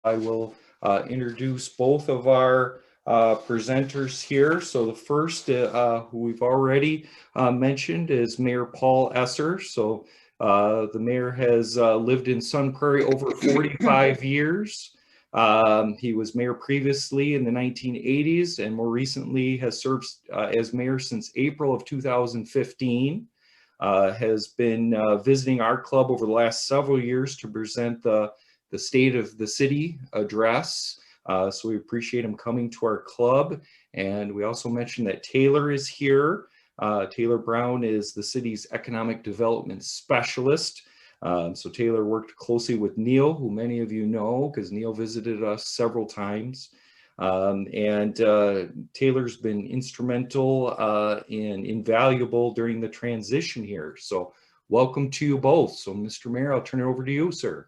I will introduce both of our presenters here. So the first, who we've already mentioned, is Mayor Paul Esser. So the mayor has lived in Sun Prairie over 45 years. He was mayor previously in the 1980s and more recently has served as mayor since April of 2015. Has been visiting our club over the last several years to present the State of the City address. So we appreciate him coming to our club. And we also mentioned that Taylor is here. Taylor Brown is the city's economic development specialist. So Taylor worked closely with Neil, who many of you know, because Neil visited us several times. Taylor's been instrumental and invaluable during the transition here. So welcome to you both. So Mr. Mayor, I'll turn it over to you, sir.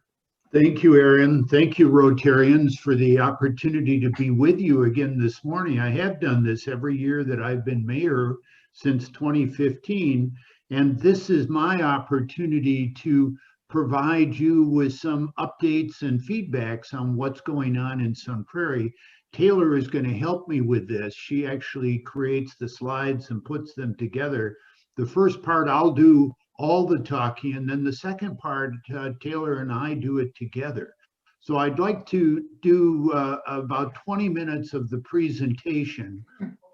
Thank you, Aaron. Thank you, Rotarians, for the opportunity to be with you again this morning. I have done this every year that I've been mayor since 2015, and this is my opportunity to provide you with some updates and feedbacks on what's going on in Sun Prairie. Taylor is going to help me with this. She actually creates the slides and puts them together. The first part I'll do all the talking, and then the second part, Taylor and I do it together. So I'd like to do about 20 minutes of the presentation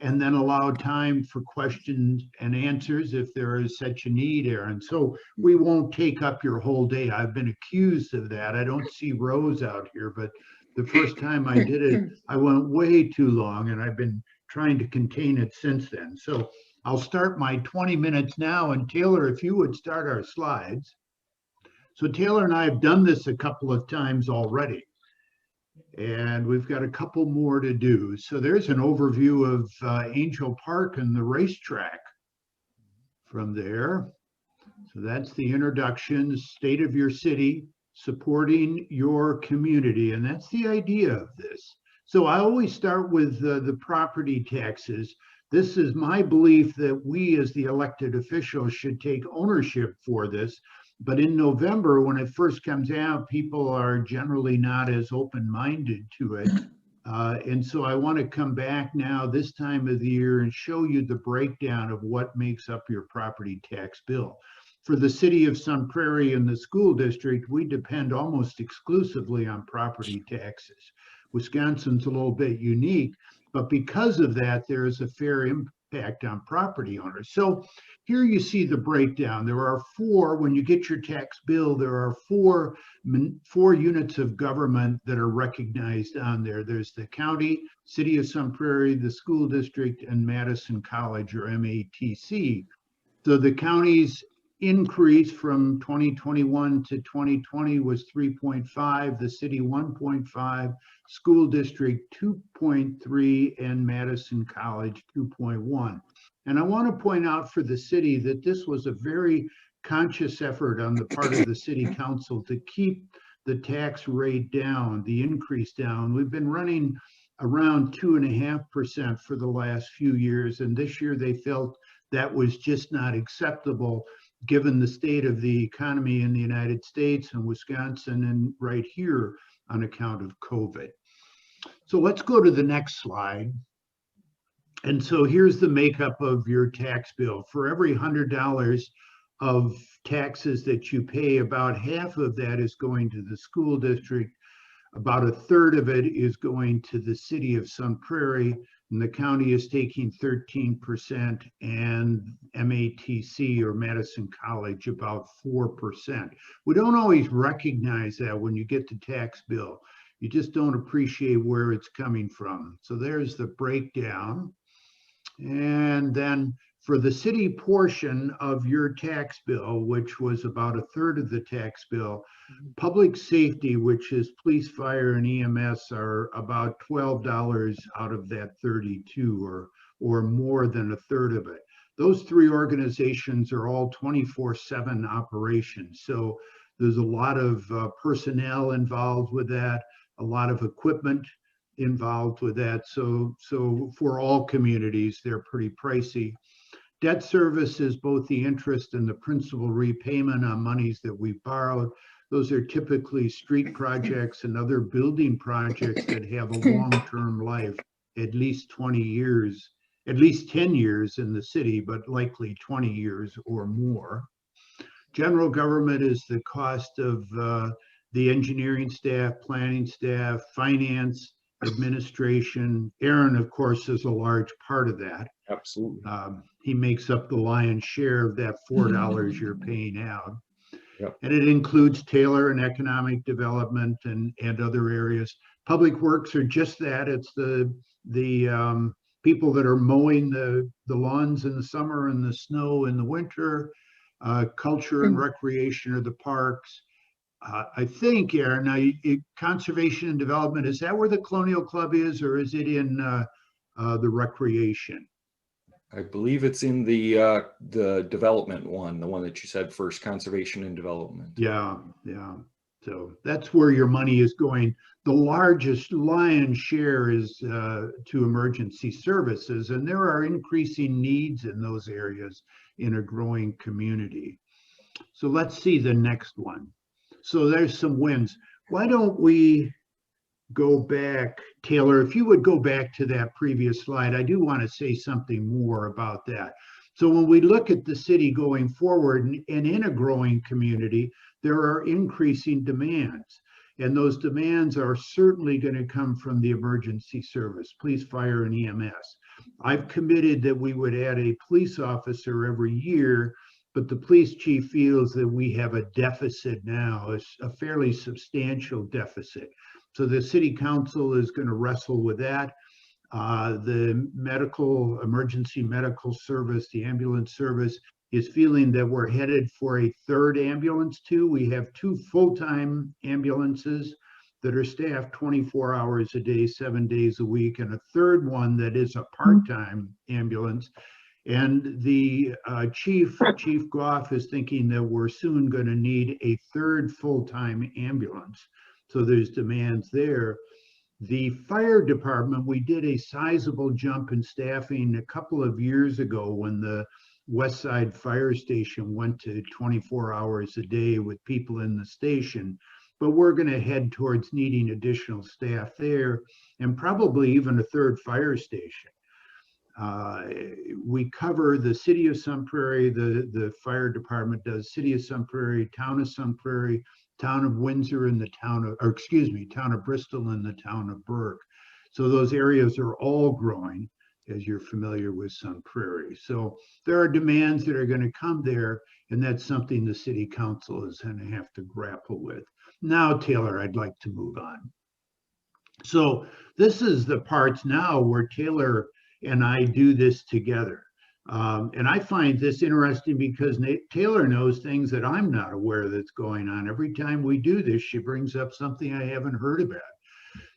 and then allow time for questions and answers if there is such a need, Aaron. So we won't take up your whole day. I've been accused of that. I don't see Rose out here, but the first time I did it, I went way too long, and I've been trying to contain it since then. So I'll start my 20 minutes now, and Taylor, if you would start our slides. So Taylor and I have done this a couple of times already, and we've got a couple more to do. So there's an overview of Angel Park and the racetrack from there. So that's the introduction, state of your city, supporting your community, and that's the idea of this. So I always start with the property taxes. This is my belief that we as the elected officials should take ownership for this. But in November, when it first comes out, people are generally not as open-minded to it. And so I want to come back now this time of the year and show you the breakdown of what makes up your property tax bill. For the city of Sun Prairie and the school district, we depend almost exclusively on property taxes. Wisconsin's a little bit unique, but because of that, there is a fair impact on property owners. So here you see the breakdown. There are four, when you get your tax bill, there are four units of government that are recognized on there. There's the county, city of Sun Prairie, the school district, and Madison College, or MATC. So the county's increase from 2021 to 2020 was 3.5, the city 1.5, school district 2.3, and Madison College 2.1. And I want to point out for the city that this was a very conscious effort on the part of the city council to keep the tax rate down, the increase down. We've been running around 2.5% for the last few years, and this year they felt that was just not acceptable given the state of the economy in the United States and Wisconsin and right here on account of COVID. So let's go to the next slide. And so here's the makeup of your tax bill. For every $100 of taxes that you pay, about half of that is going to the school district. About a third of it is going to the city of Sun Prairie, and the county is taking 13%, and MATC, or Madison College, about 4%. We don't always recognize that when you get the tax bill. You just don't appreciate where it's coming from. So there's the breakdown. And then for the city portion of your tax bill, which was about a third of the tax bill, public safety, which is police, fire, and EMS, are about $12 out of that 32, or more than a third of it. Those three organizations are all 24/7 operations. So there's a lot of personnel involved with that, a lot of equipment involved with that. So for all communities, they're pretty pricey. Debt service is both the interest and the principal repayment on monies that we've borrowed. Those are typically street projects and other building projects that have a long-term life, at least 20 years, at least 10 years in the city, but likely 20 years or more. General government is the cost of the engineering staff, planning staff, finance, administration. Aaron, of course, is a large part of that. Absolutely. He makes up the lion's share of that $4 you're paying out. Yep. And it includes Taylor and economic development and other areas. Public works are just that. It's the people that are mowing the lawns in the summer and the snow in the winter. Culture and recreation are the parks. I think, Aaron, now conservation and development, is that where the Colonial Club is, or is it in the recreation? I believe it's in the development one, the one that you said first, conservation and development. Yeah, yeah. So that's where your money is going. The largest lion's share is to emergency services, and there are increasing needs in those areas in a growing community. So let's see the next one. So there's some wins. Why don't we go back, Taylor, if you would go back to that previous slide, I do want to say something more about that. So when we look at the city going forward and in a growing community, there are increasing demands. And those demands are certainly going to come from the emergency service, police, fire, and EMS. I've committed that we would add a police officer every year, but the police chief feels that we have a deficit now, a fairly substantial deficit. So the city council is going to wrestle with that. The emergency medical service, the ambulance service, is feeling that we're headed for a third ambulance too. We have 2 full-time ambulances that are staffed 24 hours a day, 7 days a week, and a third one that is a part-time ambulance. And the Chief Goff is thinking that we're soon going to need a third full-time ambulance. So there's demands there. The fire department, we did a sizable jump in staffing a couple of years ago when the Westside fire station went to 24 hours a day with people in the station. But we're going to head towards needing additional staff there and probably even a third fire station. We cover the city of Sun Prairie, the fire department does city of Sun Prairie, town of Sun Prairie, town of Windsor, and town of Bristol and the town of Burke. So those areas are all growing, as you're familiar with Sun Prairie. So there are demands that are going to come there, and that's something the city council is going to have to grapple with. Now, Taylor, I'd like to move on. So this is the parts now where Taylor and I do this together. And I find this interesting because Taylor knows things that I'm not aware that's going on. Every time we do this, she brings up something I haven't heard about.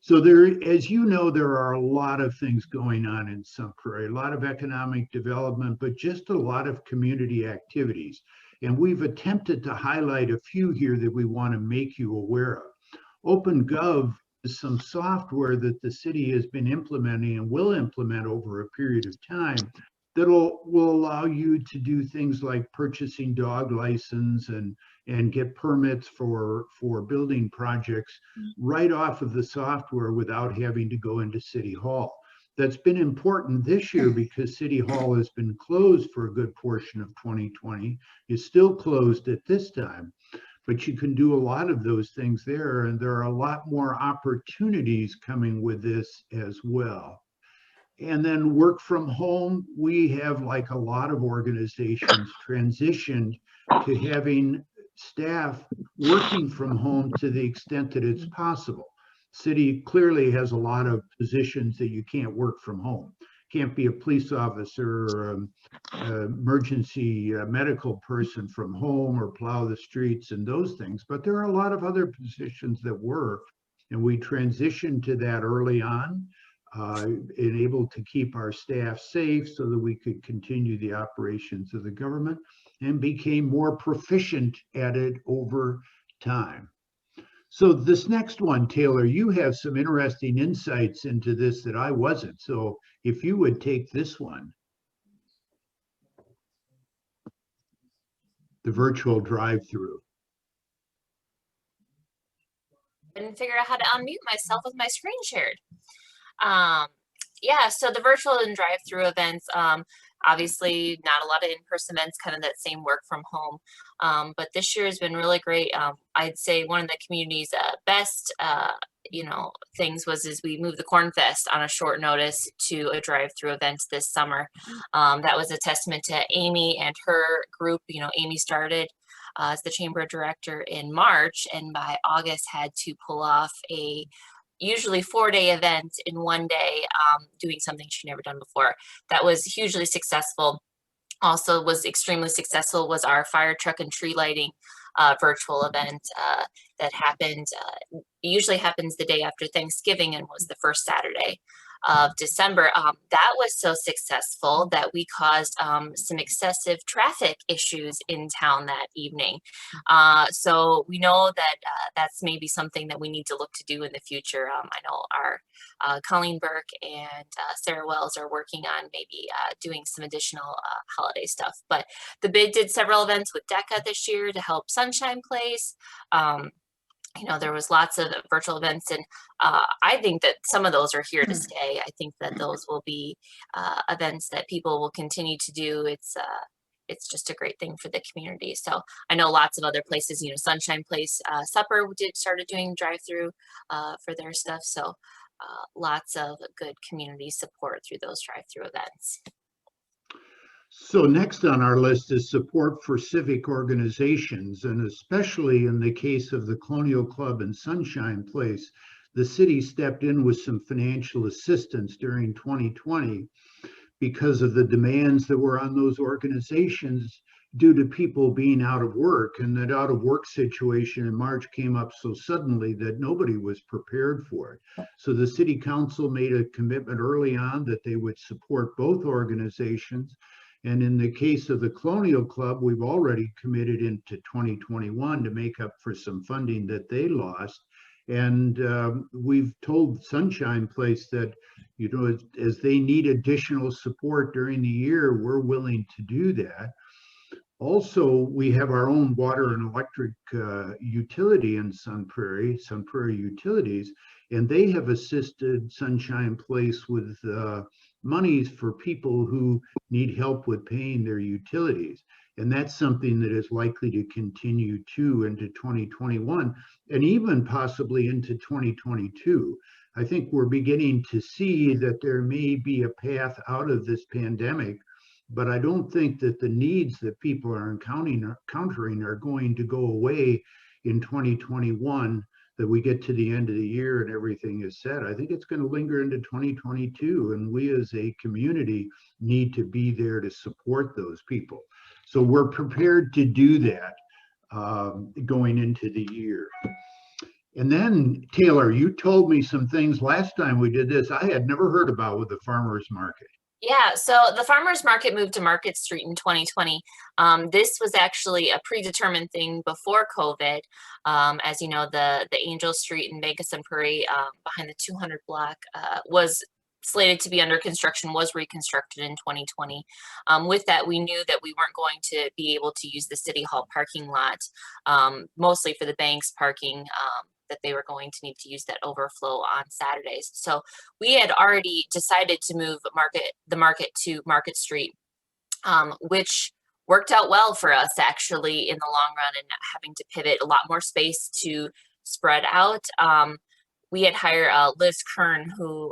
So there, as you know, there are a lot of things going on in Sun Prairie, a lot of economic development, but just a lot of community activities. And we've attempted to highlight a few here that we want to make you aware of. OpenGov is some software that the city has been implementing and will implement over a period of time that will allow you to do things like purchasing dog license and get permits for building projects right off of the software without having to go into City Hall. That's been important this year because City Hall has been closed for a good portion of 2020. It's still closed at this time, but you can do a lot of those things there, and there are a lot more opportunities coming with this as well. And then work from home, we have, like a lot of organizations, transitioned to having staff working from home to the extent that it's possible. City clearly has a lot of positions that you can't work from home. Can't be a police officer or emergency medical person from home or plow the streets and those things. But there are a lot of other positions that were, and we transitioned to that early on. Enabled to keep our staff safe so that we could continue the operations of the government, and became more proficient at it over time. So this next one, Taylor, you have some interesting insights into this that I wasn't. So if you would take this one, the virtual drive-through. couldn't figure out how to unmute myself with my screen shared. Yeah, so the virtual and drive-through events, obviously not a lot of in-person events, kind of that same work from home. But this year has been really great. I'd say one of the community's best, things is we moved the Corn Fest on a short notice to a drive-through event this summer. That was a testament to Amy and her group. Amy started as the chamber director in March, and by August had to pull off a usually 4-day event in one day, doing something she'd never done before. That was hugely successful. Also was extremely successful was our fire truck and tree lighting virtual event that happened, usually happens the day after Thanksgiving and was the first Saturday of December. That was so successful that we caused some excessive traffic issues in town that evening. So we know that that's maybe something that we need to look to do in the future. I know our Colleen Burke and Sarah Wells are working on maybe doing some additional holiday stuff. But the bid did several events with DECA this year to help Sunshine Place. There was lots of virtual events, and I think that some of those are here to stay. I think that those will be events that people will continue to do. It's just a great thing for the community. So I know lots of other places, Sunshine Place Supper started doing drive-through for their stuff. So lots of good community support through those drive-through events. So next on our list is support for civic organizations, and especially in the case of the Colonial Club and Sunshine Place, the city stepped in with some financial assistance during 2020 because of the demands that were on those organizations due to people being out of work. And that out of work situation in March came up so suddenly that nobody was prepared for it. So the city council made a commitment early on that they would support both organizations. And in the case of the Colonial Club, we've already committed into 2021 to make up for some funding that they lost. And we've told Sunshine Place that, as they need additional support during the year, we're willing to do that. Also, we have our own water and electric utility in Sun Prairie Utilities, and they have assisted Sunshine Place with monies for people who need help with paying their utilities. And that's something that is likely to continue too into 2021 and even possibly into 2022. I think we're beginning to see that there may be a path out of this pandemic, but I don't think that the needs that people are encountering are going to go away in 2021, that we get to the end of the year and everything is set. I think it's going to linger into 2022, and we as a community need to be there to support those people. So we're prepared to do that going into the year. And then, Taylor, you told me some things last time we did this I had never heard about with the farmers market. Yeah, so the farmers market moved to Market Street in 2020. This was actually a predetermined thing before COVID. As you know, the Angel Street in Vegas and Prairie behind the 200 block was slated to be under construction, was reconstructed in 2020. With that, we knew that we weren't going to be able to use the City Hall parking lot, mostly for the bank's parking, that they were going to need to use that overflow on Saturdays. So we had already decided to move the market to Market Street, which worked out well for us actually in the long run, and having to pivot a lot more space to spread out. We had hired Liz Kern, who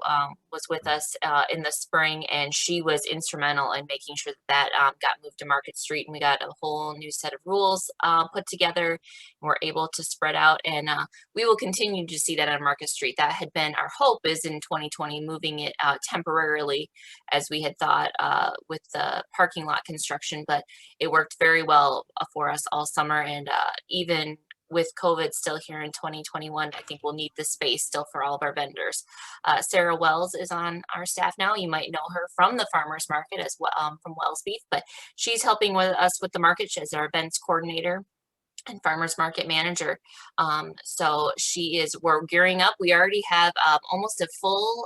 was with us in the spring, and she was instrumental in making sure that got moved to Market Street, and we got a whole new set of rules put together, and we're able to spread out, and we will continue to see that on Market Street. That had been our hope, is in 2020 moving it temporarily, as we had thought with the parking lot construction, but it worked very well for us all summer, and even with COVID still here in 2021, I think we'll need the space still for all of our vendors. Sarah Wells is on our staff now. You might know her from the farmers market as well, from Wells Beef, but she's helping with us with the market as our events coordinator and farmers market manager. So we're gearing up. We already have almost a full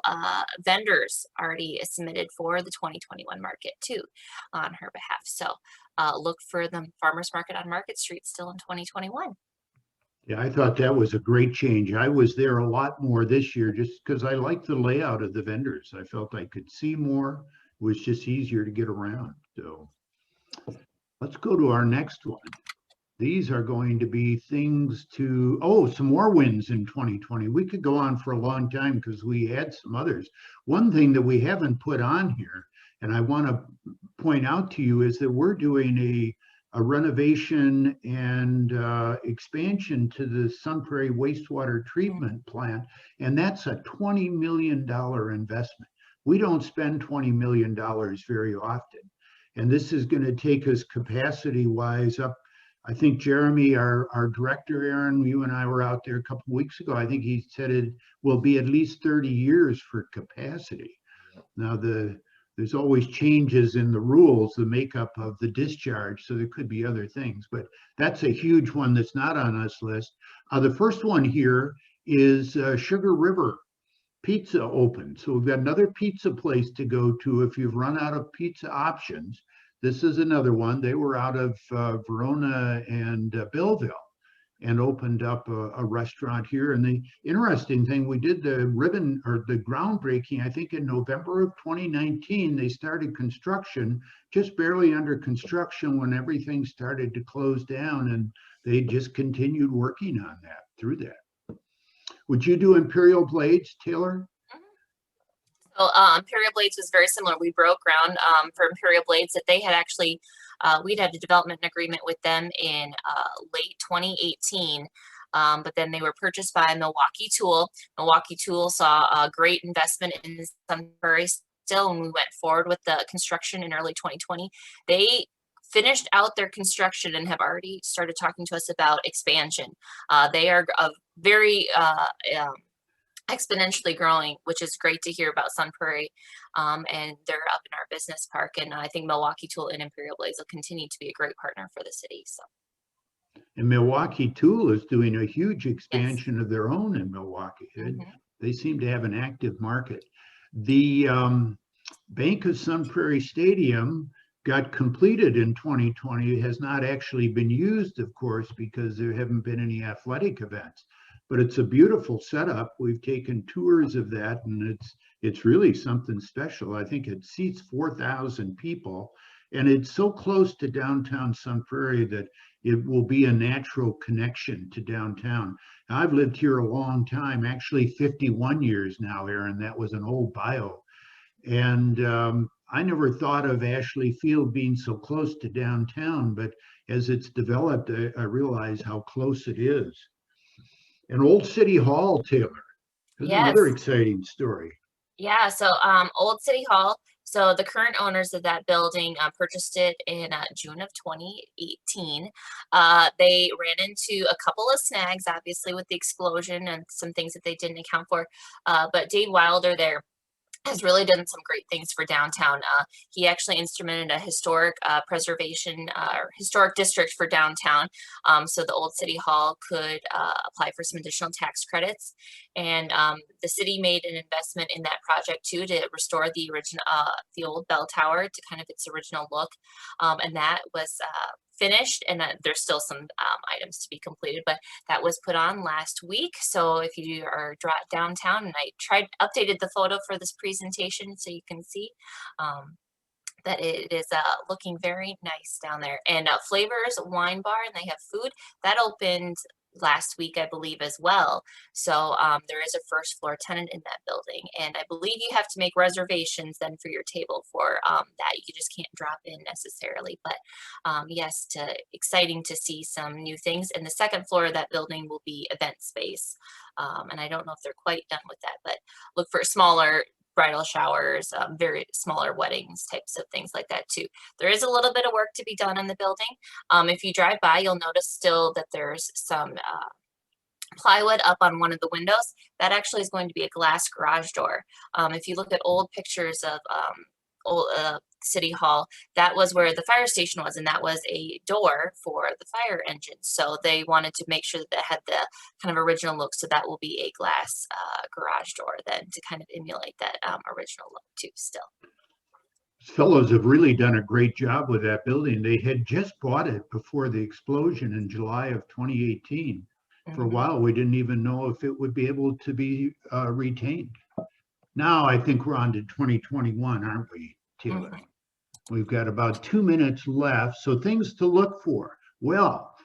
vendors already submitted for the 2021 market too on her behalf. So look for the farmers market on Market Street still in 2021. Yeah, I thought that was a great change. I was there a lot more this year just because I liked the layout of the vendors. I felt I could see more. It was just easier to get around. So let's go to our next one. These are going to be things to, oh, some more wins in 2020. We could go on for a long time because we had some others. One thing that we haven't put on here, and I want to point out to you, is that we're doing a renovation and expansion to the Sun Prairie Wastewater Treatment Plant, and that's a $20 million investment. We don't spend $20 million very often. And this is going to take us capacity-wise up. I think Jeremy, our director, Aaron, you and I were out there a couple of weeks ago. I think he said it will be at least 30 years for capacity. Now, there's always changes in the rules, the makeup of the discharge, so there could be other things, but that's a huge one that's not on this list. The first one here is Sugar River Pizza open. So we've got another pizza place to go to if you've run out of pizza options. This is another one. They were out of Verona and Belleville and opened up a restaurant here. And the interesting thing, we did the ribbon or the groundbreaking, I think in November of 2019, they started construction, just barely under construction when everything started to close down, and they just continued working on that through that. Would you do Imperial Blades, Taylor? So Imperial Blades was very similar. We broke ground for Imperial Blades that they had actually, we'd had a development agreement with them in late 2018, but then they were purchased by Milwaukee Tool. Milwaukee Tool saw a great investment in Sun Prairie still, and we went forward with the construction in early 2020. They finished out their construction and have already started talking to us about expansion. They are a very exponentially growing, which is great to hear about Sun Prairie, and they're up in our business park, and I think Milwaukee Tool and Imperial Blades will continue to be a great partner for the city. So, and Milwaukee Tool is doing a huge expansion of their own in Milwaukee. They seem to have an active market. The Bank of Sun Prairie Stadium got completed in 2020. It has not actually been used, of course, because there haven't been any athletic events. But it's a beautiful setup. We've taken tours of that, and it's really something special. I think it seats 4,000 people, and it's so close to downtown Sun Prairie that it will be a natural connection to downtown. Now, I've lived here a long time, actually 51 years now, Aaron. That was an old bio. And I never thought of Ashley Field being so close to downtown, but as it's developed, I realize how close it is. And Old City Hall, Taylor. That's another exciting story. Yeah, so Old City Hall. So the current owners of that building purchased it in June of 2018. They ran into a couple of snags, obviously, with the explosion and some things that they didn't account for. But Dave Wilder there has really done some great things for downtown. He actually instrumented a historic preservation or historic district for downtown, so the old city hall could apply for some additional tax credits. And the city made an investment in that project too to restore the original, the old bell tower to kind of its original look, and that was finished, and there's still some items to be completed, but that was put on last week. So if you are downtown, and I updated the photo for this presentation so you can see that it is looking very nice down there. And Flavors Wine Bar, and they have food that opened last week, I believe, as well. So there is a first floor tenant in that building, and I believe you have to make reservations then for your table for that. You just can't drop in necessarily, but yes, exciting to see some new things. And the second floor of that building will be event space, and I don't know if they're quite done with that, but look for smaller bridal showers, very smaller weddings, types of things like that too. There is a little bit of work to be done in the building. If you drive by, you'll notice still that there's some plywood up on one of the windows. That actually is going to be a glass garage door. If you look at old pictures of old City Hall, that was where the fire station was, and that was a door for the fire engine. So they wanted to make sure that it had the kind of original look. So that will be a glass garage door then to kind of emulate that original look too still. Fellows have really done a great job with that building. They had just bought it before the explosion in July of 2018. For a while, we didn't even know if it would be able to be retained. Now I think we're on to 2021, aren't we, Taylor? Mhm. We've got about 2 minutes left, so things to look for. Well,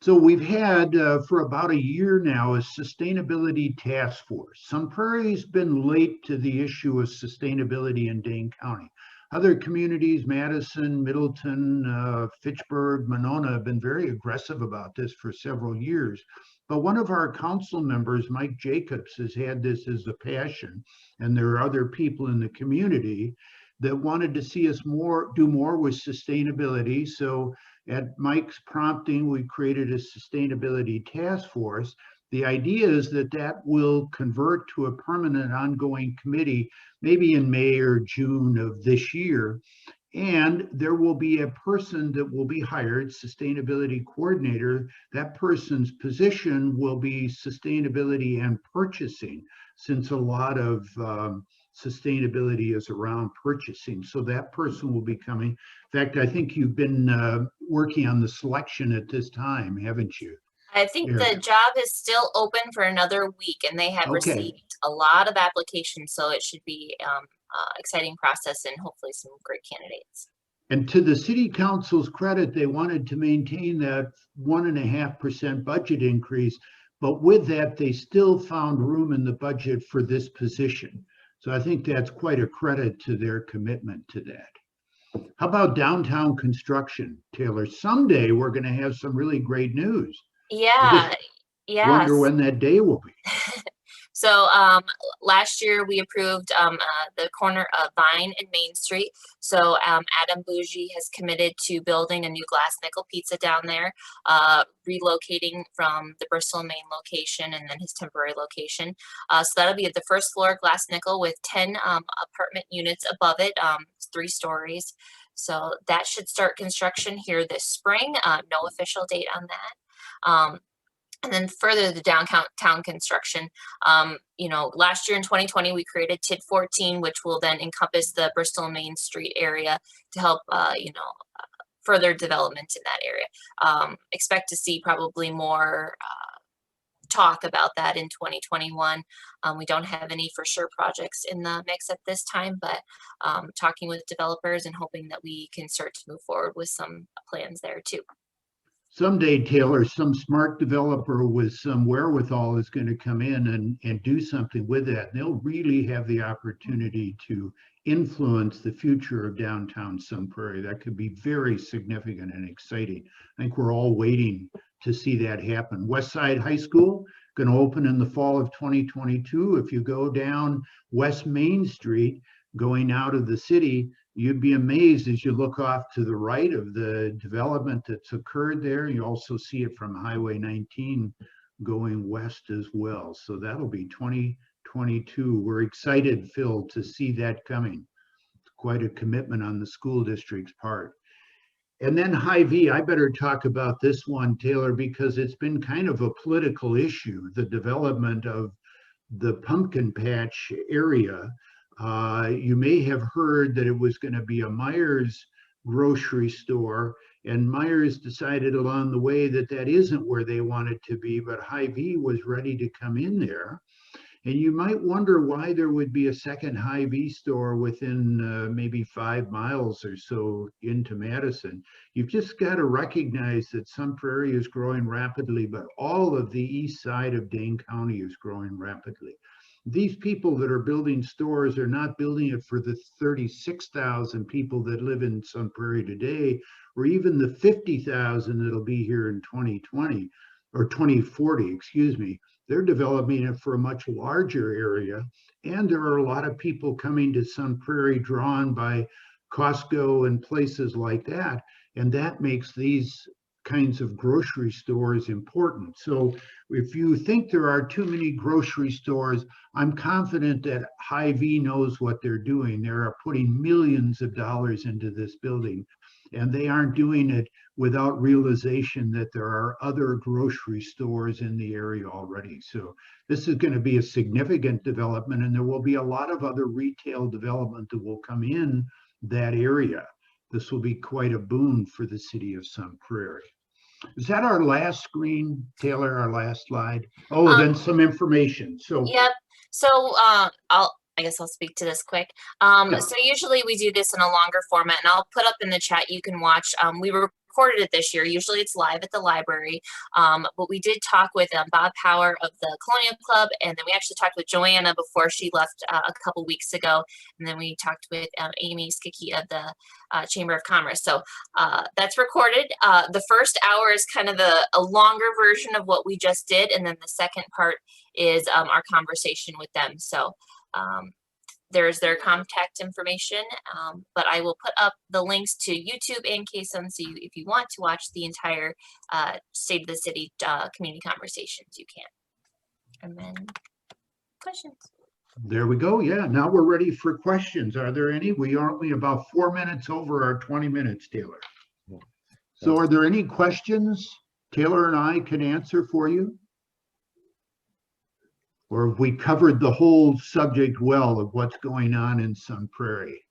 so we've had for about a year now a sustainability task force. Sun Prairie's been late to the issue of sustainability in Dane County. Other communities, Madison, Middleton, Fitchburg, Monona, have been very aggressive about this for several years. But one of our council members, Mike Jacobs, has had this as a passion, and there are other people in the community that wanted to see us do more with sustainability. So at Mike's prompting, we created a sustainability task force. The idea is that that will convert to a permanent ongoing committee, maybe in May or June of this year. And there will be a person that will be hired, sustainability coordinator. That person's position will be sustainability and purchasing, since a lot of sustainability is around purchasing. So that person will be coming. In fact, I think you've been working on the selection at this time, haven't you? I think the Eric? job is still open for another week, and they have Okay. received a lot of applications, so it should be exciting process and hopefully some great candidates. And to the city council's credit, they wanted to maintain that 1.5% budget increase, but with that, they still found room in the budget for this position. So I think that's quite a credit to their commitment to that. How about downtown construction, Taylor? Someday we're going to have some really great news. I Yeah, just wonder yes. when that day will be. So last year we approved the corner of Vine and Main Street. So Adam Bougie has committed to building a new glass nickel pizza down there, relocating from the Bristol, Maine location and then his temporary location. So that'll be at the first floor glass nickel with 10 apartment units above it, 3 stories. So that should start construction here this spring. No official date on that. And then further the downtown construction, last year in 2020, we created TID 14, which will then encompass the Bristol Main Street area to help, further development in that area. Expect to see probably more talk about that in 2021. We don't have any for sure projects in the mix at this time, but talking with developers and hoping that we can start to move forward with some plans there too. Someday, Taylor, some smart developer with some wherewithal is going to come in and do something with that. They'll really have the opportunity to influence the future of downtown Sun Prairie. That could be very significant and exciting. I think we're all waiting to see that happen. Westside High School going to open in the fall of 2022. If you go down West Main Street, going out of the city, you'd be amazed as you look off to the right of the development that's occurred there. You also see it from Highway 19 going west as well. So that'll be 2022. We're excited, Phil, to see that coming. It's quite a commitment on the school district's part. And then Hy-Vee, I better talk about this one, Taylor, because it's been kind of a political issue, the development of the pumpkin patch area. You may have heard that it was going to be a Myers grocery store, and Myers decided along the way that that isn't where they wanted to be, but Hy-Vee was ready to come in there. And you might wonder why there would be a second Hy-Vee store within maybe 5 miles or so into Madison. You've just got to recognize that Sun Prairie is growing rapidly, but all of the east side of Dane County is growing rapidly. These people that are building stores are not building it for the 36,000 people that live in Sun Prairie today, or even the 50,000 that'll be here in 2020 or 2040, excuse me. They're developing it for a much larger area. And there are a lot of people coming to Sun Prairie drawn by Costco and places like that. And that makes these kinds of grocery stores important. So if you think there are too many grocery stores, I'm confident that Hy-Vee knows what they're doing. They are putting millions of dollars into this building, and they aren't doing it without realization that there are other grocery stores in the area already. So this is going to be a significant development, and there will be a lot of other retail development that will come in that area. This will be quite a boon for the city of Sun Prairie. Is that our last screen, Taylor, our last slide? Oh, then some information. So Yep. So I guess I'll speak to this quick. Yeah. So usually we do this in a longer format, and I'll put up in the chat. You can watch. We recorded it this year. Usually it's live at the library, but we did talk with Bob Power of the Colonial Club, and then we actually talked with Joanna before she left a couple weeks ago, and then we talked with Amy Skicki of the Chamber of Commerce. So that's recorded. The first hour is kind of a longer version of what we just did, and then the second part is our conversation with them. So there's their contact information, but I will put up the links to YouTube and KSUN, so if you want to watch the entire State of the City community conversations, you can. And then questions. There we go. Yeah, now we're ready for questions. Are there any? We are only about 4 minutes over our 20 minutes, Taylor. So are there any questions Taylor and I can answer for you? Or have we covered the whole subject well of what's going on in Sun Prairie?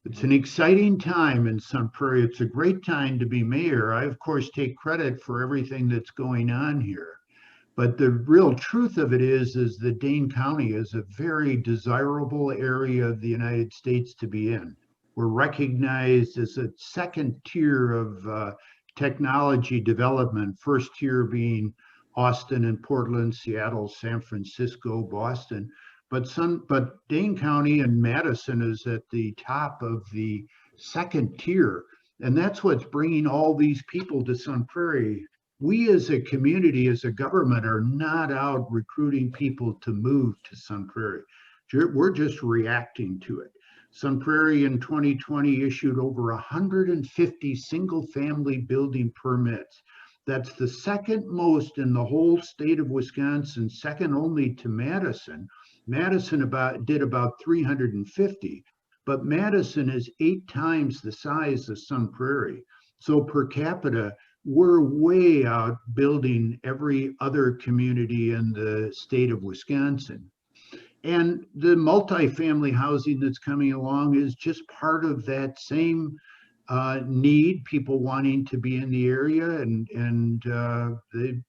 It's an exciting time in Sun Prairie. It's a great time to be mayor. I, of course, take credit for everything that's going on here. But the real truth of it is that Dane County is a very desirable area of the United States to be in. We're recognized as a second tier of technology development, first tier being Austin and Portland, Seattle, San Francisco, Boston. But Dane County and Madison is at the top of the second tier. And that's what's bringing all these people to Sun Prairie. We as a community, as a government, are not out recruiting people to move to Sun Prairie. We're just reacting to it. Sun Prairie in 2020 issued over 150 single-family building permits. That's the second most in the whole state of Wisconsin, second only to Madison. Madison did about 350, but Madison is 8 times the size of Sun Prairie. So per capita, we're way out building every other community in the state of Wisconsin. And the multifamily housing that's coming along is just part of that same need, people wanting to be in the area, and they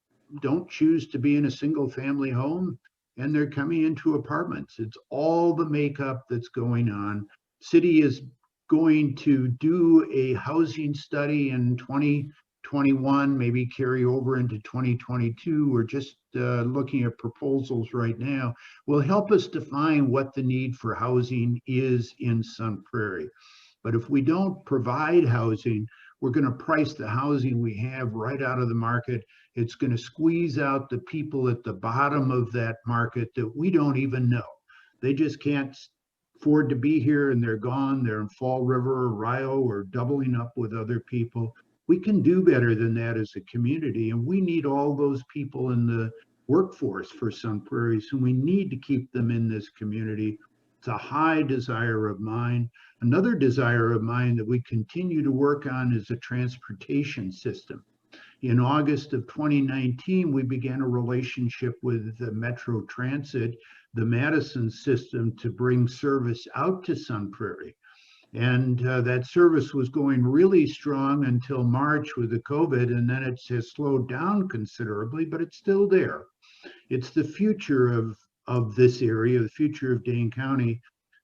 don't choose to be in a single family home, and they're coming into apartments. It's all the makeup that's going on. City is going to do a housing study in 2021, maybe carry over into 2022. We're just looking at proposals right now. Will help us define what the need for housing is in Sun Prairie. But if we don't provide housing, we're going to price the housing we have right out of the market. It's going to squeeze out the people at the bottom of that market that we don't even know. They just can't afford to be here, and they're gone. They're in Fall River or Rio or doubling up with other people. We can do better than that as a community, and we need all those people in the workforce for Sun Prairie, so we need to keep them in this community. It's a high desire of mine. Another desire of mine that we continue to work on is a transportation system. In August of 2019, we began a relationship with the Metro Transit, the Madison system, to bring service out to Sun Prairie. And that service was going really strong until March with the COVID, and then it has slowed down considerably, but it's still there. It's the future of this area, the future of Dane County.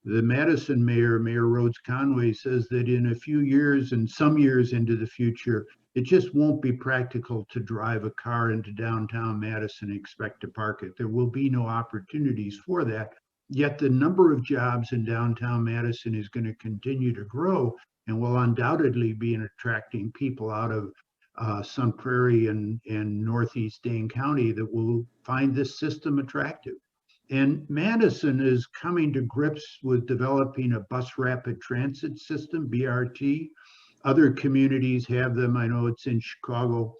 The Madison mayor, Mayor Rhodes Conway, says that in a few years and some years into the future, it just won't be practical to drive a car into downtown Madison and expect to park it. There will be no opportunities for that. Yet the number of jobs in downtown Madison is going to continue to grow and will undoubtedly be attracting people out of Sun Prairie and Northeast Dane County that will find this system attractive. And Madison is coming to grips with developing a bus rapid transit system, BRT. Other communities have them. I know it's in Chicago.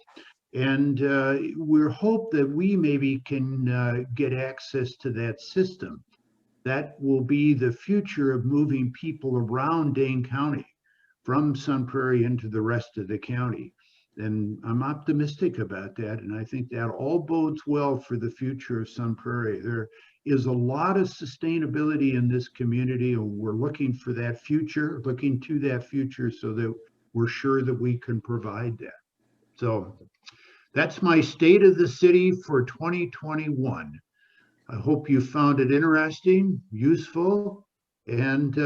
And we hope that we maybe can get access to that system. That will be the future of moving people around Dane County from Sun Prairie into the rest of the county. And I'm optimistic about that. And I think that all bodes well for the future of Sun Prairie. There is a lot of sustainability in this community, and we're looking for that future, looking to that future so that we're sure that we can provide that. So that's my state of the city for 2021. I hope you found it interesting, useful, and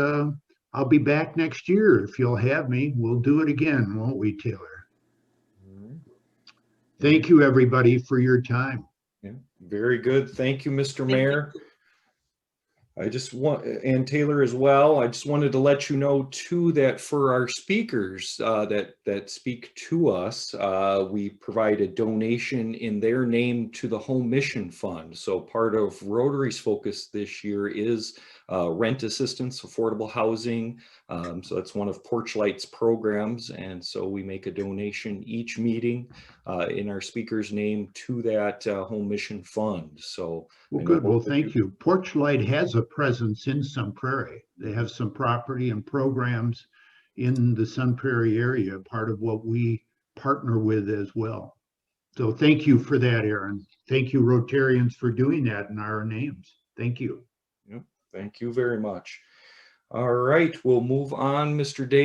I'll be back next year if you'll have me. We'll do it again, won't we, Taylor? Thank you, everybody, for your time. Yeah, very good. Thank you, Mr. Mayor. I just want, and Taylor as well, I just wanted to let you know too that for our speakers that speak to us, we provide a donation in their name to the Home Mission Fund. So part of Rotary's focus this year is rent assistance, affordable housing. So that's one of Porchlight's programs. And so we make a donation each meeting in our speaker's name to that Home Mission Fund. So well, good. Well, thank you. Porchlight has a presence in Sun Prairie. They have some property and programs in the Sun Prairie area, part of what we partner with as well. So thank you for that, Aaron. Thank you, Rotarians, for doing that in our names. Thank you. Yep. Thank you very much. All right, we'll move on, Mr. Day.